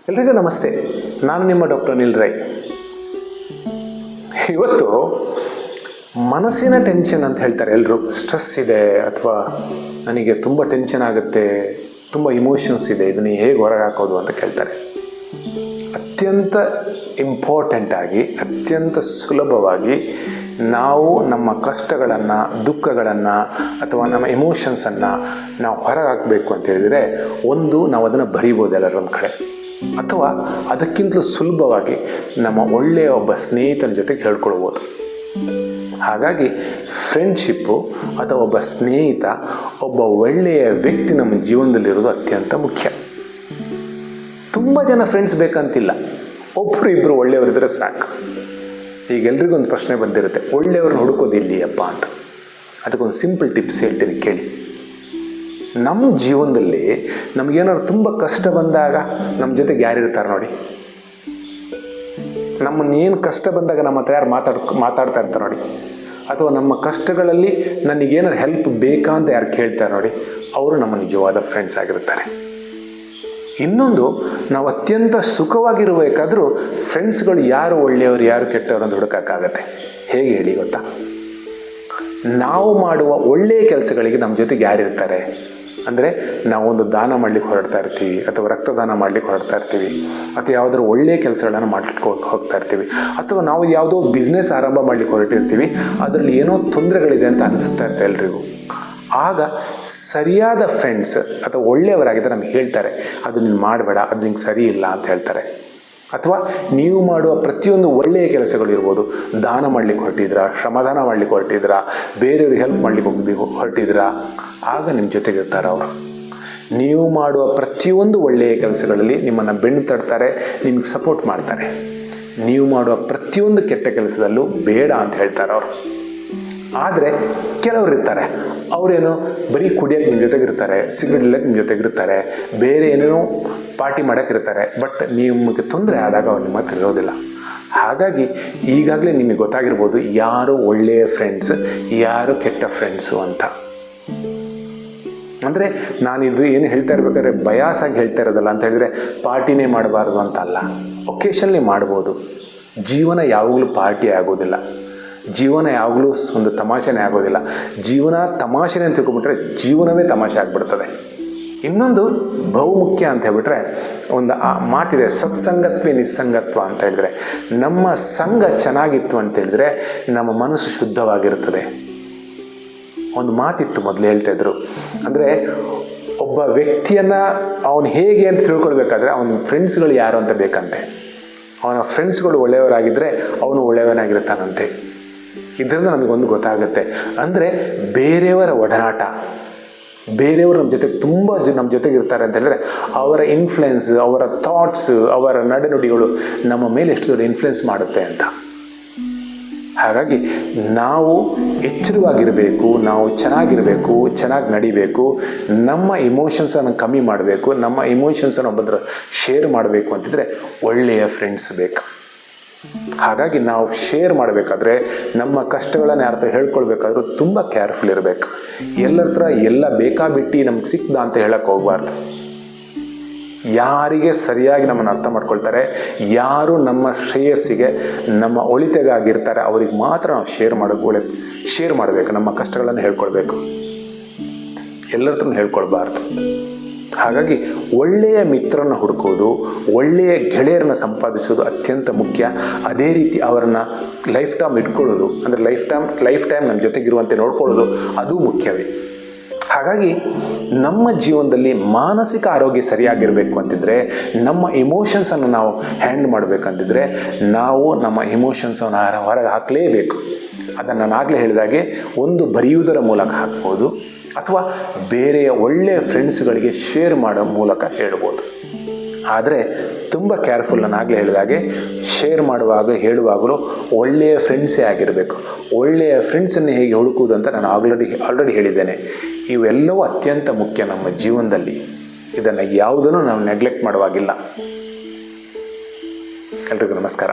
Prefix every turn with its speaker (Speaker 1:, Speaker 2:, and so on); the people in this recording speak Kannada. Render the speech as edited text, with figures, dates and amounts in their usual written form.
Speaker 1: ಎಲ್ರಿಗೂ ನಮಸ್ತೆ. ನಾನು ನಿಮ್ಮ ಡಾಕ್ಟರ್ ಅನಿಲ್ ರೈ. ಇವತ್ತು ಮನಸ್ಸಿನ ಟೆನ್ಷನ್ ಅಂತ ಹೇಳ್ತಾರೆ ಎಲ್ಲರೂ. ಸ್ಟ್ರೆಸ್ ಇದೆ ಅಥವಾ ನನಗೆ ತುಂಬ ಟೆನ್ಷನ್ ಆಗುತ್ತೆ, ತುಂಬ ಇಮೋಷನ್ಸ್ ಇದೆ, ಇದನ್ನು ಹೇಗೆ ಹೊರಗೆ ಹಾಕೋದು ಅಂತ ಕೇಳ್ತಾರೆ. ಅತ್ಯಂತ ಇಂಪಾರ್ಟೆಂಟಾಗಿ, ಅತ್ಯಂತ ಸುಲಭವಾಗಿ ನಾವು ನಮ್ಮ ಕಷ್ಟಗಳನ್ನು, ದುಃಖಗಳನ್ನು ಅಥವಾ ನಮ್ಮ ಎಮೋಷನ್ಸನ್ನು ನಾವು ಹೊರಗೆ ಹಾಕಬೇಕು ಅಂತ ಹೇಳಿದರೆ, ಒಂದು ನಾವು ಅದನ್ನು ಬರೀಬೋದು ಎಲ್ಲರೊಂದು ಕಡೆ, ಅಥವಾ ಅದಕ್ಕಿಂತಲೂ ಸುಲಭವಾಗಿ ನಮ್ಮ ಒಳ್ಳೆಯ ಒಬ್ಬ ಸ್ನೇಹಿತನ ಜೊತೆಗೆ ಹೇಳ್ಕೊಳ್ಬೋದು. ಹಾಗಾಗಿ ಫ್ರೆಂಡ್ಶಿಪ್ಪು ಅಥವಾ ಒಬ್ಬ ಸ್ನೇಹಿತ, ಒಬ್ಬ ಒಳ್ಳೆಯ ವ್ಯಕ್ತಿ ನಮ್ಮ ಜೀವನದಲ್ಲಿರೋದು ಅತ್ಯಂತ ಮುಖ್ಯ. ತುಂಬ ಜನ ಫ್ರೆಂಡ್ಸ್ ಬೇಕಂತಿಲ್ಲ, ಒಬ್ಬರು ಇಬ್ಬರು ಒಳ್ಳೆಯವರಿದ್ದರೆ ಸಾಕು. ಈಗ ಎಲ್ರಿಗೂ ಒಂದು ಪ್ರಶ್ನೆ ಬಂದಿರುತ್ತೆ, ಒಳ್ಳೆಯವ್ರನ್ನ ಹುಡುಕೋದು ಇಲ್ಲಿಯಪ್ಪ ಅಂತ. ಅದಕ್ಕೊಂದು ಸಿಂಪಲ್ ಟಿಪ್ಸ್ ಹೇಳ್ತೀನಿ ಕೇಳಿ. ನಮ್ಮ ಜೀವನದಲ್ಲಿ ನಮಗೇನಾದ್ರು ತುಂಬ ಕಷ್ಟ ಬಂದಾಗ ನಮ್ಮ ಜೊತೆಗೆ ಯಾರಿರ್ತಾರೆ ನೋಡಿ. ನಮ್ಮನ್ನೇನು ಕಷ್ಟ ಬಂದಾಗ ನಮ್ಮ ಹತ್ರ ಯಾರು ಮಾತಾಡ್ತಾ ಇರ್ತಾರೆ ನೋಡಿ. ಅಥವಾ ನಮ್ಮ ಕಷ್ಟಗಳಲ್ಲಿ ನನಗೇನಾದ್ರು ಹೆಲ್ಪ್ ಬೇಕಾ ಅಂತ ಯಾರು ಕೇಳ್ತಾರೆ ನೋಡಿ, ಅವರು ನಮ್ಮ ನಿಜವಾದ ಫ್ರೆಂಡ್ಸ್ ಆಗಿರ್ತಾರೆ. ಇನ್ನೊಂದು, ನಾವು ಅತ್ಯಂತ ಸುಖವಾಗಿರಬೇಕಾದ್ರೂ ಫ್ರೆಂಡ್ಸ್ಗಳು ಯಾರು ಒಳ್ಳೆಯವರು ಯಾರು ಕೆಟ್ಟವರು ಅಂತ ಹುಡುಕೋಕ್ಕಾಗತ್ತೆ. ಹೇಗೆ ಹೇಳಿ ಗೊತ್ತಾ? ನಾವು ಮಾಡುವ ಒಳ್ಳೆಯ ಕೆಲಸಗಳಿಗೆ ನಮ್ಮ ಜೊತೆಗೆ ಯಾರಿರ್ತಾರೆ ಅಂದರೆ, ನಾವೊಂದು ದಾನ ಮಾಡಲಿಕ್ಕೆ ಹೊರಡ್ತಾ ಇರ್ತೀವಿ, ಅಥವಾ ರಕ್ತದಾನ ಮಾಡಲಿಕ್ಕೆ ಹೊರಡ್ತಾ ಇರ್ತೀವಿ, ಅಥವಾ ಯಾವುದಾದ್ರು ಒಳ್ಳೆಯ ಕೆಲಸಗಳನ್ನು ಮಾಡಲಿಕ್ಕೆ ಹೋಗ್ತಾ ಇರ್ತೀವಿ, ಅಥವಾ ನಾವು ಯಾವುದೋ ಬಿಸ್ನೆಸ್ ಆರಂಭ ಮಾಡಲಿಕ್ಕೆ ಹೊರಟಿರ್ತೀವಿ, ಅದರಲ್ಲಿ ಏನೋ ತೊಂದರೆಗಳಿದೆ ಅಂತ ಅನಿಸುತ್ತಾ ಇರುತ್ತೆ ಎಲ್ರಿಗೂ. ಆಗ ಸರಿಯಾದ ಫ್ರೆಂಡ್ಸ್ ಅಥವಾ ಒಳ್ಳೆಯವರಾಗಿದ್ದರೆ ನಮ್ಗೆ ಹೇಳ್ತಾರೆ, ಅದು ನೀನು ಮಾಡಬೇಡ, ಅದು ನಿಂಗೆ ಸರಿ ಇಲ್ಲ ಅಂತ ಹೇಳ್ತಾರೆ. ಅಥವಾ ನೀವು ಮಾಡುವ ಪ್ರತಿಯೊಂದು ಒಳ್ಳೆಯ ಕೆಲಸಗಳು ಇರ್ಬೋದು, ದಾನ ಮಾಡಲಿಕ್ಕೆ ಹೊರಟಿದ್ರಾ, ಶ್ರಮದಾನ ಮಾಡಲಿಕ್ಕೆ ಹೊರಟಿದ್ರಾ, ಬೇರೆಯವ್ರಿಗೆ ಹೆಲ್ಪ್ ಮಾಡಲಿಕ್ಕೆ ಹೊರಟಿದ್ರಾ, ಆಗ ನಿಮ್ಮ ಜೊತೆಗಿರ್ತಾರೆ ಅವರು. ನೀವು ಮಾಡುವ ಪ್ರತಿಯೊಂದು ಒಳ್ಳೆಯ ಕೆಲಸಗಳಲ್ಲಿ ನಿಮ್ಮನ್ನು ಬೆನ್ನು ತಡ್ತಾರೆ, ನಿಮ್ಗೆ ಸಪೋರ್ಟ್ ಮಾಡ್ತಾರೆ. ನೀವು ಮಾಡುವ ಪ್ರತಿಯೊಂದು ಕೆಟ್ಟ ಕೆಲಸದಲ್ಲೂ ಬೇಡ ಅಂತ ಹೇಳ್ತಾರೆ ಅವರು. ಆದರೆ ಕೆಲವರು ಇರ್ತಾರೆ, ಅವರೇನು ಬರೀ ಕುಡಿಯೋಕ್ಕೆ ನಿಮ್ಮ ಜೊತೆಗಿರ್ತಾರೆ, ಸಿಗರೇಟ್ ಇಲ್ಲಕ್ಕೆ ನಿಮ್ಮ ಜೊತೆಗಿರ್ತಾರೆ, ಬೇರೆ ಏನೇನೋ ಪಾರ್ಟಿ ಮಾಡೋಕ್ಕಿರ್ತಾರೆ. ಬಟ್ ನಿಮಗೆ ತೊಂದರೆ ಆದಾಗ ಅವ್ರು ನಿಮ್ಮ ಹತ್ರ ಇರೋದಿಲ್ಲ. ಹಾಗಾಗಿ ಈಗಾಗಲೇ ನಿಮಗೆ ಗೊತ್ತಾಗಿರ್ಬೋದು ಯಾರು ಒಳ್ಳೆಯ ಫ್ರೆಂಡ್ಸ್, ಯಾರು ಕೆಟ್ಟ ಫ್ರೆಂಡ್ಸು ಅಂತ. ಅಂದರೆ ನಾನಿದು ಏನು ಹೇಳ್ತಾ ಇರ್ಬೇಕಾದ್ರೆ ಬಯಾಸಾಗಿ ಹೇಳ್ತಾ ಇರೋದಲ್ಲ. ಅಂತ ಹೇಳಿದರೆ ಪಾರ್ಟಿನೇ ಮಾಡಬಾರ್ದು ಅಂತ ಅಲ್ಲ, ಒಕೇಶನ್ಲಿ ಮಾಡ್ಬೋದು. ಜೀವನ ಯಾವಾಗಲೂ ಪಾರ್ಟಿ ಆಗೋದಿಲ್ಲ, ಜೀವನ ಯಾವಾಗಲೂ ಒಂದು ತಮಾಷೆನೇ ಆಗೋದಿಲ್ಲ. ಜೀವನ ತಮಾಷೆನೇ ಅಂತ ತಿಳ್ಕೊಂಬಿಟ್ರೆ ಜೀವನವೇ ತಮಾಷೆ ಆಗಿಬಿಡ್ತದೆ. ಇನ್ನೊಂದು ಬಹುಮುಖ್ಯ ಅಂತ ಹೇಳ್ಬಿಟ್ರೆ, ಒಂದು ಆ ಮಾತಿದೆ, ಸತ್ಸಂಗತ್ವೇ ನಿಸ್ಸಂಗತ್ವ ಅಂತ ಹೇಳಿದ್ರೆ, ನಮ್ಮ ಸಂಘ ಚೆನ್ನಾಗಿತ್ತು ಅಂತ ಹೇಳಿದ್ರೆ ನಮ್ಮ ಮನಸ್ಸು ಶುದ್ಧವಾಗಿರುತ್ತದೆ. ಒಂದು ಮಾತಿತ್ತು ಮೊದಲು ಹೇಳ್ತಾ ಇದ್ರು, ಅಂದರೆ ಒಬ್ಬ ವ್ಯಕ್ತಿಯನ್ನು ಅವನು ಹೇಗೆ ಅಂತ ತಿಳ್ಕೊಳ್ಬೇಕಾದ್ರೆ ಅವನ ಫ್ರೆಂಡ್ಸ್ಗಳು ಯಾರು ಅಂತ ಬೇಕಂತೆ. ಅವನ ಫ್ರೆಂಡ್ಸ್ಗಳು ಒಳ್ಳೆಯವರಾಗಿದ್ದರೆ ಅವನು ಒಳ್ಳೆಯವನಾಗಿರ್ತಾನಂತೆ. ಇದರಿಂದ ನಮಗೊಂದು ಗೊತ್ತಾಗುತ್ತೆ, ಅಂದರೆ ಬೇರೆಯವರ ಒಡನಾಟ, ಬೇರೆಯವರು ನಮ್ಮ ಜೊತೆಗೆ ಇರ್ತಾರೆ ಅಂತ ಹೇಳಿದ್ರೆ ಅವರ ಇನ್ಫ್ಲುಯೆನ್ಸ್, ಅವರ ಥಾಟ್ಸ್, ಅವರ ನಡೆನುಡಿಗಳು ನಮ್ಮ ಮೇಲೆ ಎಷ್ಟು ದೊಡ್ಡ ಇನ್ಫ್ಲುಯೆನ್ಸ್ ಮಾಡುತ್ತೆ ಅಂತ. ಹಾಗಾಗಿ ನಾವು ಎಚ್ಚರವಾಗಿರಬೇಕು, ನಾವು ಚೆನ್ನಾಗಿರಬೇಕು, ಚೆನ್ನಾಗಿ ನಡಿಬೇಕು, ನಮ್ಮ ಇಮೋಷನ್ಸನ್ನು ಕಮ್ಮಿ ಮಾಡಬೇಕು, ನಮ್ಮ ಇಮೋಷನ್ಸನ್ನು ಒಬ್ಬರ ಶೇರ್ ಮಾಡಬೇಕು ಅಂತಿದ್ರೆ ಒಳ್ಳೆಯ ಫ್ರೆಂಡ್ಸ್ ಬೇಕು. ಹಾಗಾಗಿ ನಾವು ಶೇರ್ ಮಾಡಬೇಕಾದ್ರೆ, ನಮ್ಮ ಕಷ್ಟಗಳನ್ನು ಯಾರ ಹತ್ರ ಹೇಳ್ಕೊಳ್ಬೇಕಾದ್ರೂ ತುಂಬ ಕೇರ್ಫುಲ್ ಇರಬೇಕು. ಎಲ್ಲರ ಹತ್ರ ಎಲ್ಲ ಬೇಕಾಬಿಟ್ಟು ನಮ್ಗೆ ಸಿಕ್ದ ಅಂತ ಹೇಳಕ್ಕೆ ಹೋಗಬಾರ್ದು. ಯಾರಿಗೆ ಸರಿಯಾಗಿ ನಮ್ಮನ್ನು ಅರ್ಥ ಮಾಡ್ಕೊಳ್ತಾರೆ, ಯಾರು ನಮ್ಮ ಶ್ರೇಯಸ್ಸಿಗೆ, ನಮ್ಮ ಒಳಿತೆಗಾಗಿರ್ತಾರೆ, ಅವ್ರಿಗೆ ಮಾತ್ರ ನಾವು ಶೇರ್ ಮಾಡಬೇಕು. ನಮ್ಮ ಕಷ್ಟಗಳನ್ನು ಹೇಳ್ಕೊಳ್ಬೇಕು, ಎಲ್ಲರ ಹತ್ರ ಹೇಳ್ಕೊಳ್ಬಾರ್ದು. ಹಾಗಾಗಿ ಒಳ್ಳೆಯ ಮಿತ್ರನ ಹುಡುಕೋದು, ಒಳ್ಳೆಯ ಗೆಳೆಯರನ್ನ ಸಂಪಾದಿಸೋದು ಅತ್ಯಂತ ಮುಖ್ಯ. ಅದೇ ರೀತಿ ಅವರನ್ನು ಲೈಫ್ ಟೈಮ್ ಇಟ್ಕೊಳ್ಳೋದು, ಅಂದರೆ ಲೈಫ್ ಟೈಮ್ ನಮ್ಮ ಜೊತೆಗಿರುವಂತೆ ನೋಡ್ಕೊಳ್ಳೋದು, ಅದು ಮುಖ್ಯವೇ. ಹಾಗಾಗಿ ನಮ್ಮ ಜೀವನದಲ್ಲಿ ಮಾನಸಿಕ ಆರೋಗ್ಯ ಸರಿಯಾಗಿರಬೇಕು ಅಂತಿದ್ರೆ, ನಮ್ಮ ಇಮೋಷನ್ಸನ್ನು ನಾವು ಹ್ಯಾಂಡಲ್ ಮಾಡಬೇಕಂತಿದ್ರೆ, ನಾವು ನಮ್ಮ ಇಮೋಷನ್ಸನ್ನು ಹೊರಗೆ ಹಾಕಲೇಬೇಕು. ಅದನ್ನು ನಾನು ಆಗಲೇ ಹೇಳಿದಾಗೆ, ಒಂದು ಬರೆಯುವುದರ ಮೂಲಕ ಹಾಕ್ಬೋದು, ಅಥವಾ ಬೇರೆಯ ಒಳ್ಳೆಯ ಫ್ರೆಂಡ್ಸ್ಗಳಿಗೆ ಶೇರ್ ಮಾಡೋ ಮೂಲಕ ಹೇಳ್ಬೋದು. ಆದರೆ ತುಂಬ ಕೇರ್ಫುಲ್. ನಾನು ಆಗಲೇ ಹೇಳಿದಾಗೆ, ಶೇರ್ ಮಾಡುವಾಗ ಹೇಳುವಾಗಲೂ ಒಳ್ಳೆಯ ಫ್ರೆಂಡ್ಸೇ ಆಗಿರಬೇಕು. ಒಳ್ಳೆಯ ಫ್ರೆಂಡ್ಸನ್ನು ಹೇಗೆ ಹುಡುಕುವುದು ಅಂತ ನಾನು ಆಲ್ರೆಡಿ ಹೇಳಿದ್ದೇನೆ. ಇವೆಲ್ಲವೂ ಅತ್ಯಂತ ಮುಖ್ಯ ನಮ್ಮ ಜೀವನದಲ್ಲಿ. ಇದನ್ನು ಯಾವುದನ್ನು ನಾವು ನೆಗ್ಲೆಕ್ಟ್ ಮಾಡುವಾಗಿಲ್ಲ. ಎಲ್ರಿಗೂ ನಮಸ್ಕಾರ.